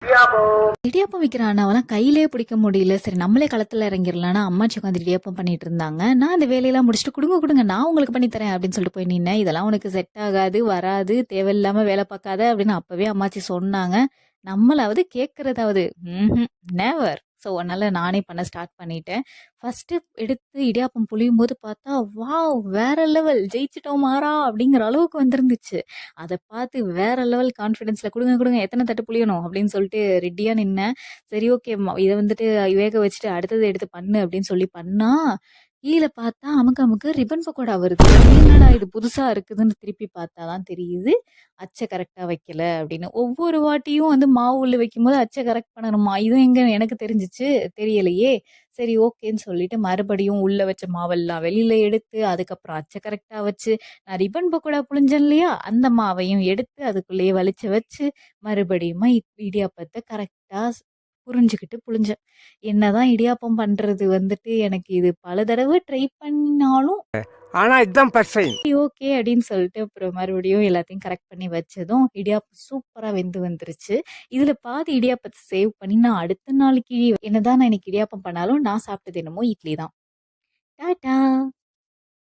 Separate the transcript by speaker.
Speaker 1: இடியாப்பம் விக்கிற அண்ணாவெல்லாம் கையிலேயே பிடிக்க முடியல. சரி நம்மளே களத்துல இறங்கிடலாம்னா அம்மாச்சி உட்காந்து இடியாப்பம் பண்ணிட்டு இருந்தாங்க. நான் அந்த வேலையெல்லாம் முடிச்சுட்டு குடுங்க குடுங்க நான் உங்களுக்கு பண்ணி தரேன் அப்படின்னு சொல்லிட்டு போய் நின்னேன். இதெல்லாம் உனக்கு செட் ஆகாது, வராது, தேவையில்லாம வேலை பார்க்காத அப்படின்னு அப்பவே அம்மாச்சி சொன்னாங்க. நம்மளாவது கேட்கறதாவது நெவர். ஸோ அதனால நானே பண்ண ஸ்டார்ட் பண்ணிட்டேன். ஃபர்ஸ்ட் எடுத்து இடியாப்பம் புளியும் போது பார்த்தா வாவ் வேற லெவல் ஜெயிச்சிட்டோம் மாறா அப்படிங்கிற அளவுக்கு வந்திருந்துச்சு. அத பார்த்து வேற லெவல் கான்ஃபிடன்ஸ்ல குடுங்க குடுங்க எத்தனை தட்டு புளியணும் அப்படின்னு சொல்லிட்டு ரெடியா நின்னேன். சரி ஓகே இத வந்துட்டு வேக வச்சுட்டு அடுத்தது எடுத்து பண்ணு அப்படின்னு சொல்லி பண்ணா, கீழ பார்த்தா அமுக்கு அமுக்கு ரிப்பன் பக்கோடா வருது. என்னடா இது புதுசா இருக்குதுன்னு திருப்பி பார்த்தா தான் தெரியுது, அச்ச கரெக்ட்டா வைக்கல அப்படின்னு. ஒவ்வொரு வாட்டியும் வந்து மாவு உள்ள வைக்கும்போது அச்ச கரெக்ட் பண்ணணுமா? இது எங்க எனக்கு தெரிஞ்சுச்சு? தெரியலையே. சரி ஓகேன்னு சொல்லிட்டு மறுபடியும் உள்ள வச்ச மாவெல்லாம் வெளியில எடுத்து, அதுக்கப்புறம் அச்ச கரெக்ட்டா வச்சு, நான் ரிப்பன் பக்கோடா புழிஞ்சேன் இல்லையா? அந்த மாவையும் எடுத்து அதுக்குள்ளேயே வலிச்சு வச்சு, மறுபடியுமா இடியாப்பத்த கரெக்ட்டா புரிஞ்சுகிட்டு புழிஞ்சேன். என்னதான் இடியாப்பம் பண்றது வந்துட்டு எனக்கு இது பல தடவ ட்ரை பண்ணாலும்
Speaker 2: ஆனா இதுதான் பர்ஃபெக்ட்.
Speaker 1: ஓகே அப்படின்னு சொல்லிட்டு அப்புறம் மறுபடியும் எல்லாத்தையும் கரெக்ட் பண்ணி வச்சதும் இடியாப்பம் சூப்பரா வெந்து வந்துருச்சு. இதுல பாதி இடியாப்பத்தை சேவ் பண்ணி நான் அடுத்த நாளைக்கு என்னதான் நான் இன்னைக்கு இடியாப்பம் பண்ணாலும் நான் சாப்பிட்டது என்னமோ இட்லி தான். டாடா!